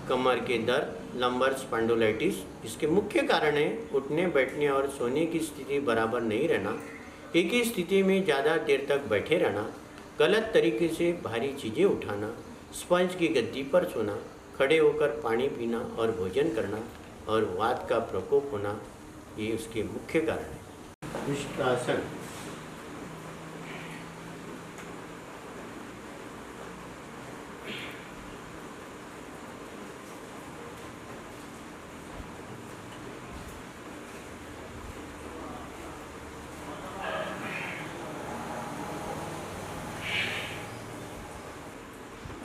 कमर के दर्द, लंबर स्पॉन्डिलोलिटिस। इसके मुख्य कारण है उठने बैठने और सोने की स्थिति बराबर नहीं रहना, एक ही स्थिति में ज़्यादा देर तक बैठे रहना, गलत तरीके से भारी चीज़ें उठाना, स्पंज की गद्दी पर सोना, खड़े होकर पानी पीना और भोजन करना और वात का प्रकोप होना, ये उसके मुख्य कारण है। उष्ट्रासन।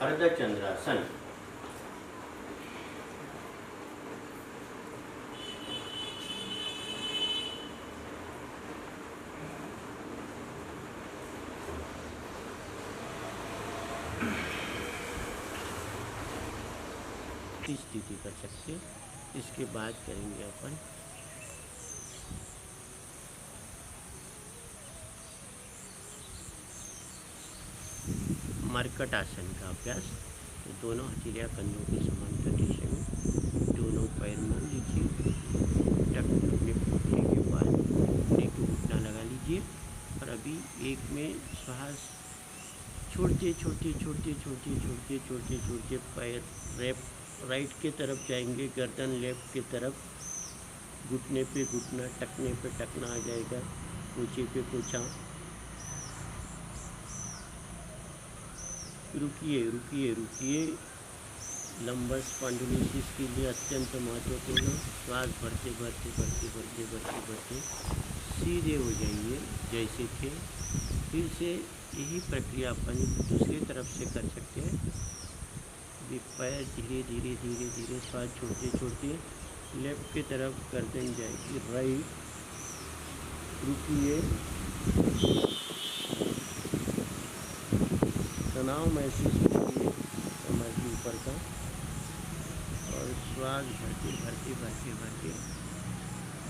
अर्धचंद्रासन। स्थिति कर सकते, इसके बाद करेंगे अपन मरकट आसन का अभ्यास। तो दोनों हथेलियाँ कंधों के समांतर दिशा में दोनों पैर मान लीजिए, अपने घुटने के बाद एक घुटना लगा लीजिए और अभी एक में श्वास छोड़ते छोड़ते छोड़ते छोड़ते छोड़ते छोड़ते छोड़ते पैर राइट के तरफ जाएंगे, गर्दन लेफ्ट की तरफ, घुटने पे घुटना, टकने पे टकना आ जाएगा, पोछे पे पोछा। रुकिए रुकिए रुकिए। लंबर स्पॉन्डिलोलिटिस के लिए अत्यंत महत्वपूर्ण। श्वास भरते भरते भरते भरते भरते भरते सीधे हो जाइए जैसे थे। फिर से यही प्रक्रिया अपन दूसरी तरफ से कर सकते हैं। पैर धीरे धीरे धीरे धीरे श्वास छोड़ते छोड़ते लेफ्ट की तरफ गर्दन जाएगी, राइट। रुकिए, तनाव महसूस कीजिए कमर के ऊपर का और श्वास भरते भरते भरते भरते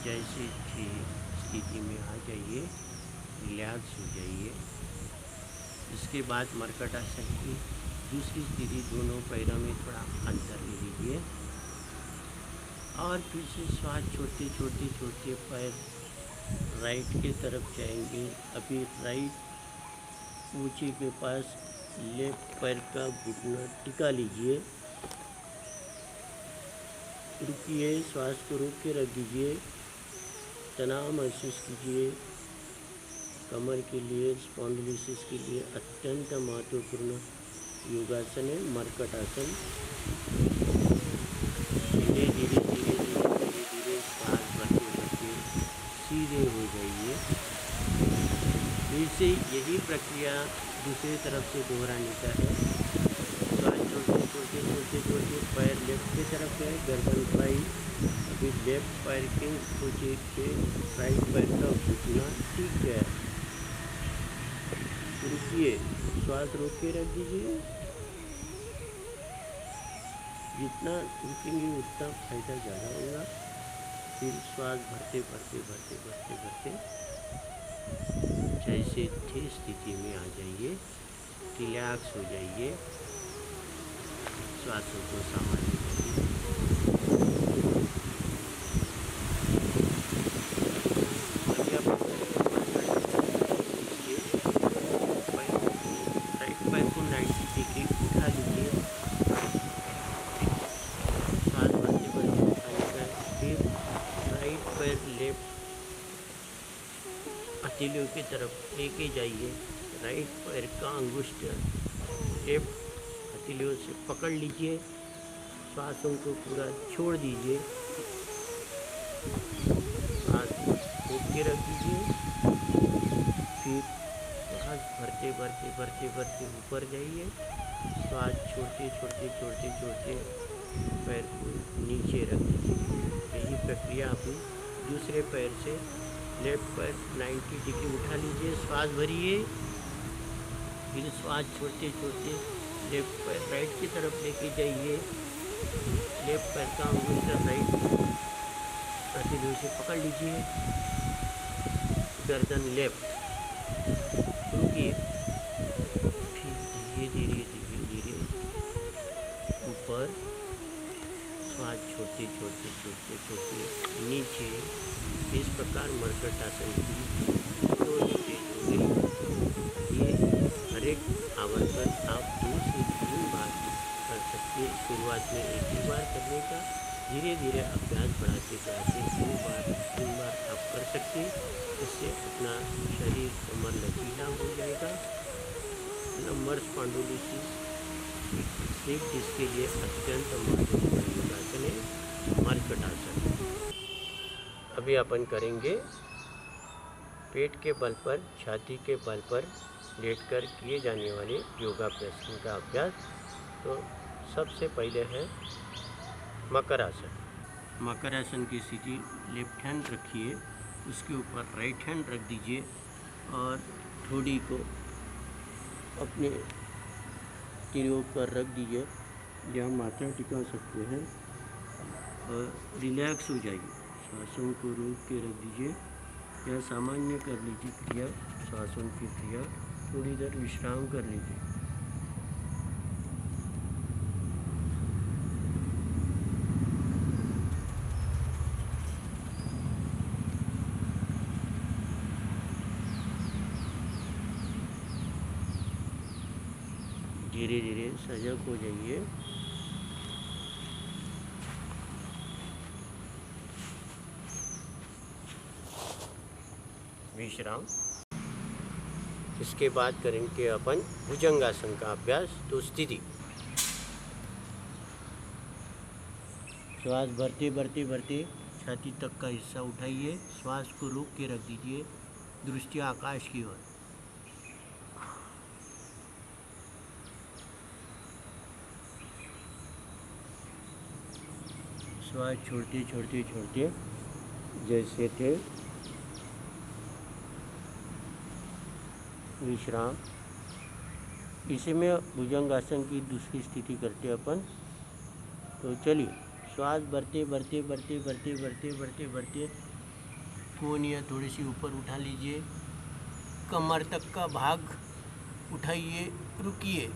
जैसे थी स्थिति में आ जाइए, रिलैक्स हो जाइए। इसके बाद मरकट आसन की दूसरी स्थिति, दोनों पैरों में थोड़ा अंतर ले लीजिए और फिर से श्वास छोड़ते छोड़ते छोड़ते पैर राइट की तरफ जाएंगे। अभी राइट ऊंचे के पास लेफ्ट पैर का घुटना टिका लीजिए। रुकिए, श्वास को रोक के रख दीजिए, तनाव महसूस कीजिए। कमर के लिए, स्पॉन्डिलोलिटिस के लिए अत्यंत महत्वपूर्ण योगासन है मरकट आसन। धीरे धीरे धीरे धीरे धीरे धीरे श्वास भरते भरते सीधे हो जाइए। फिर से यही प्रक्रिया दूसरी तरफ से दोहराने का है। श्वास छोड़ते छोड़ते छोड़ते छोड़ते पैर लेफ्ट की तरफ है, गर्दन राइट। अभी लेफ्ट पैर के पोछे के राइट पैर का घुटना ठीक है। रुकिए, श्वास रोक के रख दीजिए। जितना रुकेंगे उतना फायदा ज़्यादा होगा। फिर श्वास भरते भरते भरते भरते भरते जैसे थे स्थिति में आ जाइए, रिलैक्स हो जाइए, श्वासों को सामान्य करिए। राइट पैर को 90 डिग्री उठा लीजिए, श्वास भरते भरते उठाने का। फिर राइट पैर लेफ्ट हथेलियों की तरफ लेके जाइए। राइट पैर का अंगुष्ठ लेफ्ट हथेलियों से पकड़ लीजिए, श्वासों को पूरा छोड़ दीजिए, श्वास रोक के रख दीजिए। फिर श्वास भरते भरते भरते भरते ऊपर जाइए, श्वास छोड़ते छोड़ते छोड़ते छोड़ते पैर को नीचे रख दीजिए। यही प्रक्रिया अपनी दूसरे पैर से लेफ्ट पैर 90 डिग्री उठा लीजिए, श्वास भरिए। फिर श्वास छोड़ते छोड़ते लेफ्ट पैर राइट की तरफ लेके जाइए, लेफ्ट पैर का अंगुष्ठ राइट हथेलियों से पकड़ लीजिए, गर्दन लेफ्ट। रुकिए, फिर धीरे धीरे धीरे धीरे ऊपर श्वास छोड़ते छोड़ते छोड़ते छोड़ते नीचे। इस प्रकार मर्कट आसन की दोनों तेज हो गई। ये हर एक आवर्तन आप 2 से 3 बार कर सकते हैं। शुरुआत में एक ही बार करने का, धीरे धीरे अभ्यास बढ़ाते बढ़ाते 2 बार 3 बार आप कर सकते हैं। इससे अपना शरीर कमर लचीला हो जाएगा। लंबर स्पॉन्डिलोसिस स्लिप डिस्क के लिए अत्यंत महत्वपूर्ण योगासन है मर्कट आसन। अभी अपन करेंगे पेट के बल पर, छाती के बल पर लेटकर किए जाने वाले योगाभ्यास का अभ्यास। तो सबसे पहले है मकर आसन। मकर आसन की स्थिति लेफ्ट हैंड रखिए, उसके ऊपर राइट हैंड रख दीजिए और ठोड़ी को अपने तिरों पर रख दीजिए, जहाँ माथा टिका सकते हैं और रिलैक्स हो जाइए। सांसों को रोक के रख दीजिए या सामान्य कर लीजिए क्रिया, सांसों की क्रिया। थोड़ी देर विश्राम कर लीजिए। धीरे धीरे सजग हो जाइए। विश्राम। इसके बाद करेंगे अपन भुजंगासन का अभ्यास। तो स्थिति, श्वास भरते भरते भरते छाती तक का हिस्सा उठाइए, श्वास को रोक के रख दीजिए, दृष्टि आकाश की ओर। श्वास छोड़ते छोड़ते छोड़ते जैसे थे। विश्राम। इसी में भुजंगासन की दूसरी स्थिति करते अपन। तो चलिए, श्वास भरते भरते भरते भरते भरते भरते भरते कोहनियाँ थोड़ी सी ऊपर उठा लीजिए, कमर तक का भाग उठाइए, रुकिए।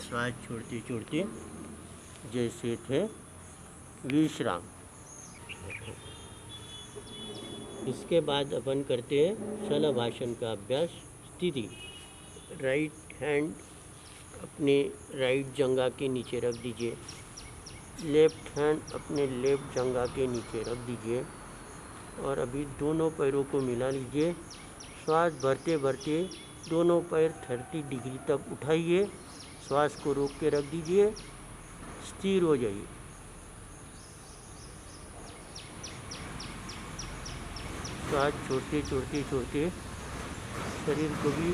श्वास छोड़ते छोड़ते जैसे थे। विश्राम। इसके बाद अपन करते हैं शलभासन का अभ्यास। स्थिति, राइट हैंड अपने राइट जंघा के नीचे रख दीजिए, लेफ्ट हैंड अपने लेफ्ट जंघा के नीचे रख दीजिए और अभी दोनों पैरों को मिला लीजिए। श्वास भरते भरते दोनों पैर 30 डिग्री तक उठाइए, श्वास को रोक के रख दीजिए, स्थिर हो जाइए। श्वास छोड़ते छोड़ते छोड़ते शरीर को भी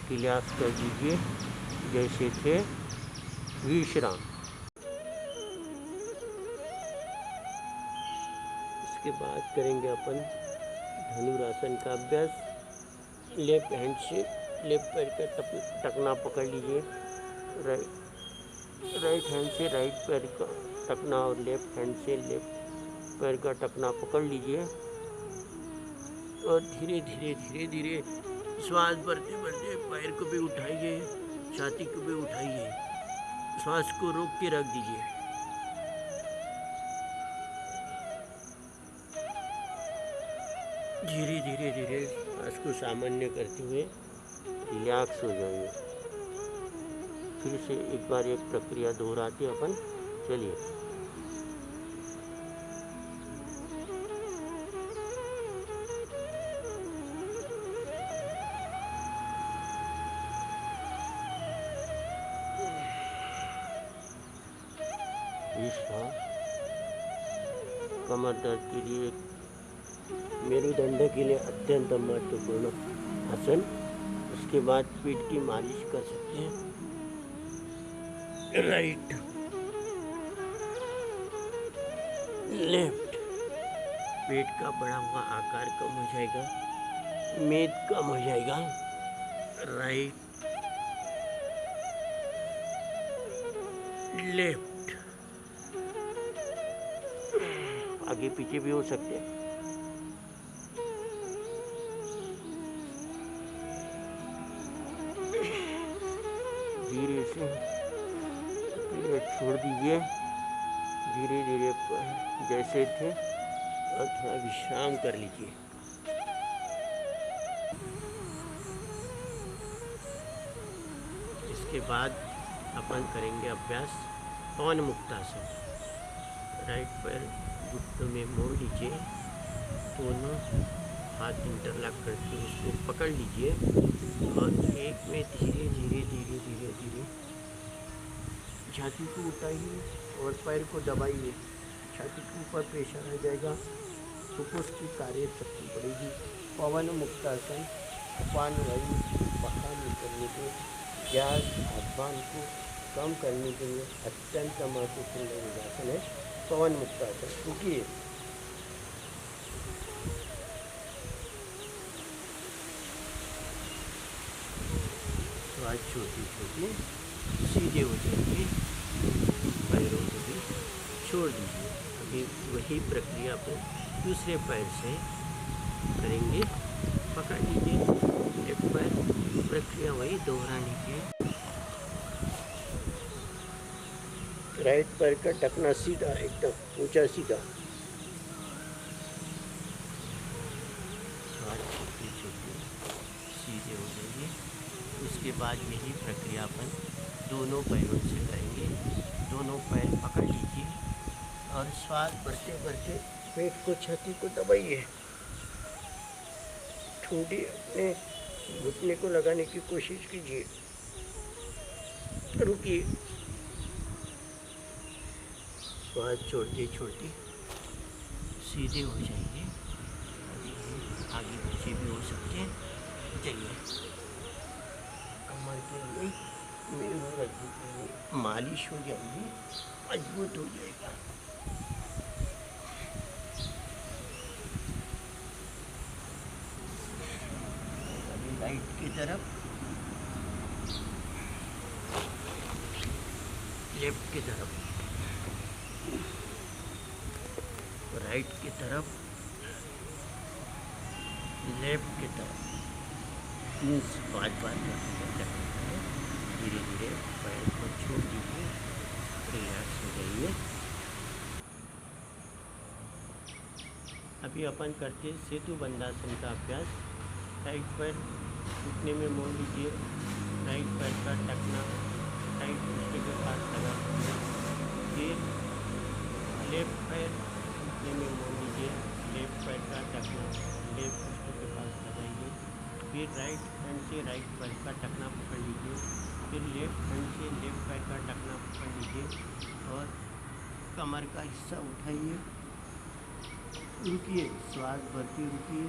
रिलैक्स कर दीजिए जैसे थे। विश्राम। इसके बाद करेंगे अपन धनुरासन का अभ्यास। लेफ्ट हैंड से लेफ्ट पैर का टखना पकड़ लीजिए, राइट हैंड से राइट पैर का टखना और लेफ्ट हैंड से लेफ्ट पैर का टखना पकड़ लीजिए और धीरे धीरे धीरे धीरे श्वास भरते भरते पैर को भी उठाइए, छाती को भी उठाइए, श्वास को रोक के रख दीजिए। धीरे धीरे धीरे श्वास को सामान्य करते हुए रिलैक्स हो जाइए। फिर से एक बार एक प्रक्रिया दोहराते अपन। चलिए, कमर दर्द के लिए, मेरुदंड के लिए अत्यंत महत्वपूर्ण आसन। उसके बाद पीठ की मालिश कर सकते हैं। राइट, लेफ्ट, पेट का बढ़ा हुआ आकार कम हो जाएगा, मेद कम हो जाएगा। राइट, लेफ्ट, आगे पीछे भी हो सकते हैं। ये छोड़ दीजिए धीरे धीरे जैसे थे और थोड़ा विश्राम कर लीजिए। इसके बाद अपन करेंगे अभ्यास पवन मुक्तासन। राइट पैर घुटनों में मोड़ लीजिए, दोनों हाथ इंटरलॉक करके उसको पकड़ लीजिए और एक में धीरे धीरे धीरे धीरे धीरे छाती को उठाइए और पैर को दबाइए। छाती के ऊपर प्रेशर आ जाएगा तो उसकी कार्य शक्ति बढ़ेगी। पवन मुक्तासन अपान वायु बाहर निकलने के गैस आसमान को कम करने के लिए अत्यंत महत्वपूर्ण योगासन है पवन मुक्तासन। रुकिए, तो आज छोटी छोटी सीधे हो जाएंगे, पैरों को भी छोड़ दीजिए। अभी वही प्रक्रिया को दूसरे पैर से करेंगे। पकड़ लीजिए एक पैर, प्रक्रिया वही दोहराने की। राइट पैर का टखना सीधा, एकदम ऊंचा सीधा। छोटी छोटी सीधे हो जाएंगे। उसके बाद यही प्रक्रिया अपन दोनों पैरों से करेंगे। दोनों पैर पकड़ लीजिए और श्वास भरते भरते पेट को, छाती को दबाइए। ठुड्डी अपने घुटने को लगाने की कोशिश कीजिए। रुकिए, श्वास छोड़ते छोड़ते सीधे हो जाएंगे। आगे पीछे भी हो सकते हैं। चलिए, कमर के लिए मालिश हो जाएगी, मजबूत हो जाएगा। अभी राइट की तरफ, लेफ्ट की तरफ, राइट की तरफ, लेफ्ट की तरफ, 3 से 5 बार करना है। धीरे धीरे पैर को छोड़ दीजिए, रिलैक्स हो जाइए। अभी अपन करते सेतु बंधासन का अभ्यास। राइट पैर घुटने में मोड़ लीजिए, राइट पैर का टखना राइट घुटने के पास लगा दीजिए। फिर लेफ्ट पैर घुटने में मोड़ लीजिए, लेफ्ट पैर का टखना लेफ्ट घुटने के पास लगाइए। फिर राइट हैंड से राइट पैर का टखना पकड़ लीजिए। फिर लेफ्ट हैंड से लेफ्ट पैर का टखना पकड़ लीजिए और कमर का हिस्सा उठाइए। रुकिए, श्वास भरती रुकिए।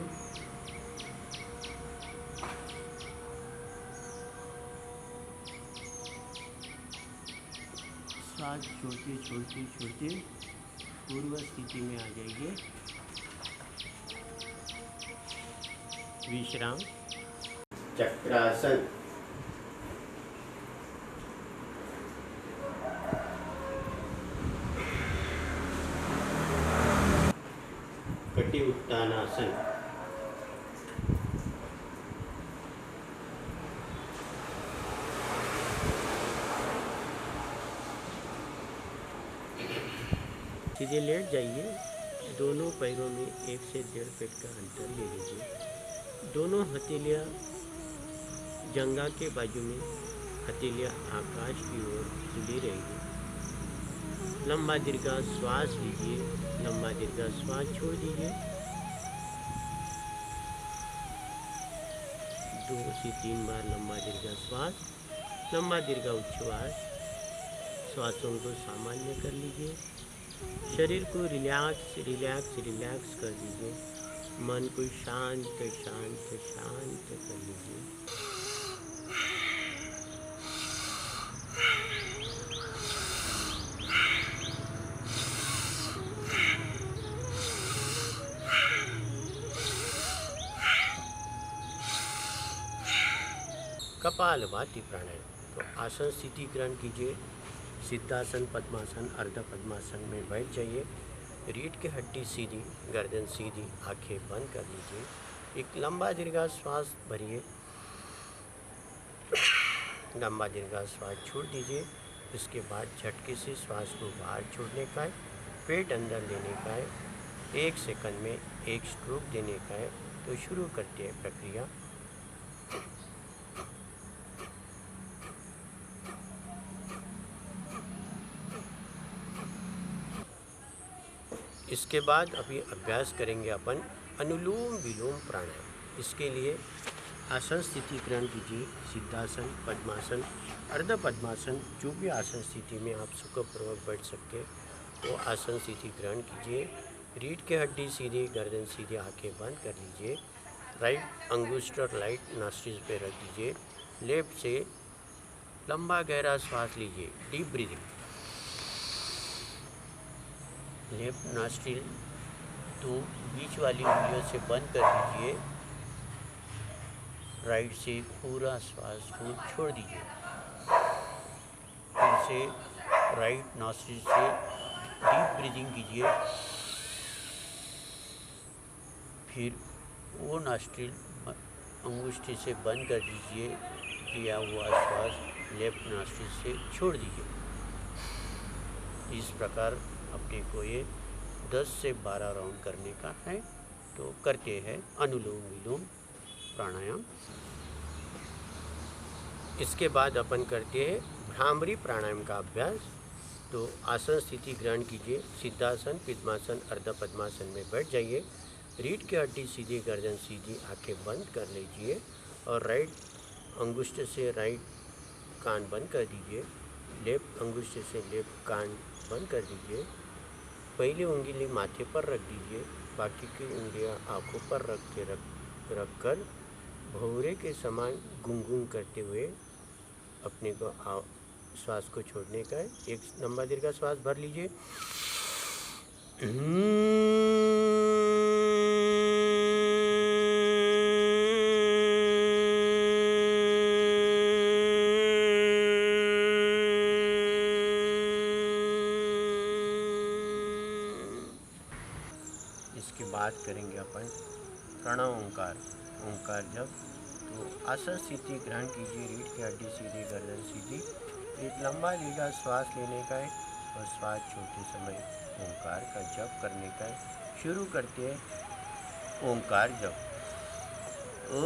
श्वास छोड़ते छोड़ते छोड़ते पूर्व स्थिति में आ जाइए। विश्राम। चक्रासन। कटी उत्तानासन। सीधे लेट जाइए। दोनों पैरों में 1 से 1.5 फीट का अंतर ले लीजिए। दोनों हथेलियाँ जंघा के बाजू में, हथेलियाँ आकाश की ओर खुली रहेगी। लंबा दीर्घा श्वास लीजिए, लंबा दीर्घा श्वास छोड़ दीजिए। 2 से 3 बार लंबा दीर्घा श्वास, लंबा दीर्घा उच्छ्वास। श्वासों को सामान्य कर लीजिए। शरीर को रिलैक्स रिलैक्स रिलैक्स कर दीजिए। मन को शांत शांत शांत कर लीजिए। कपालभाति प्राणायाम। तो आसन स्थिति ग्रहण कीजिए। सिद्धासन, पद्मासन, अर्ध पद्मासन में बैठ जाइए। रीढ़ की हड्डी सीधी, गर्दन सीधी, आंखें बंद कर लीजिए। एक लंबा दीर्घा श्वास भरिए। लंबा दीर्घा श्वास छोड़ दीजिए। उसके बाद झटके से श्वास को बाहर छोड़ने का है, पेट अंदर लेने का है। 1 सेकंड में 1 स्ट्रोक देने का है। तो शुरू करते हैं प्रक्रिया। इसके बाद अभी अभ्यास करेंगे अपन अनुलोम विलोम प्राणायाम। इसके लिए आसन स्थिति ग्रहण कीजिए। सिद्धासन, पद्मासन, अर्ध पद्मासन, जो भी आसन स्थिति में आप सुखपूर्वक बैठ सकते वो आसन स्थिति ग्रहण कीजिए। रीढ़ की हड्डी सीधी, गर्दन सीधी, आंखें बंद कर लीजिए। राइट अंगुष्ठ और राइट नॉस्ट्रिल पे रख दीजिए। लेफ्ट से लंबा गहरा श्वास लीजिए, डीप ब्रीदिंग। लेफ्ट नॉस्ट्रिल तो बीच वाली उंगलियों से बंद कर दीजिए। राइट से पूरा श्वास को छोड़ दीजिए। फिर से राइट नॉस्ट्रिल से डीप ब्रीदिंग कीजिए। फिर वो नॉस्ट्रिल अंगुष्ठी से बंद कर दीजिए। लिया हुआ श्वास लेफ्ट नॉस्ट्रिल से छोड़ दीजिए। इस प्रकार अपने को ये 10 से 12 राउंड करने का है। तो करते हैं अनुलोम विलोम प्राणायाम। इसके बाद अपन करते हैं भ्रामरी प्राणायाम का अभ्यास। तो आसन स्थिति ग्रहण कीजिए। सिद्धासन, पद्मासन, अर्ध पद्मासन में बैठ जाइए। रीढ़ की हड्डी सीधी, गर्दन सीधी, आंखें बंद कर लीजिए और राइट अंगुष्ठ से राइट कान बंद कर दीजिए। लेफ्ट अंगुष्ठ से लेफ्ट कान बंद कर दीजिए। पहली उंगली माथे पर रख दीजिए, बाकी की उंगलियां आंखों पर रख कर भौरे के समान गुनगुन करते हुए अपने को श्वास को छोड़ने का है। एक लंबा दीर्घा श्वास भर लीजिए। इसके बाद करेंगे अपन प्रणव ओंकार। ओंकार जब तो आसन स्थिति ग्रहण कीजिए। रीढ़ की हड्डी सीधी, गर्दन सीधी। एक लंबा दीर्घा श्वास लेने का है और श्वास छोड़ते समय ओंकार का जप करने का है। शुरू करते हैं ओंकार जप। ओ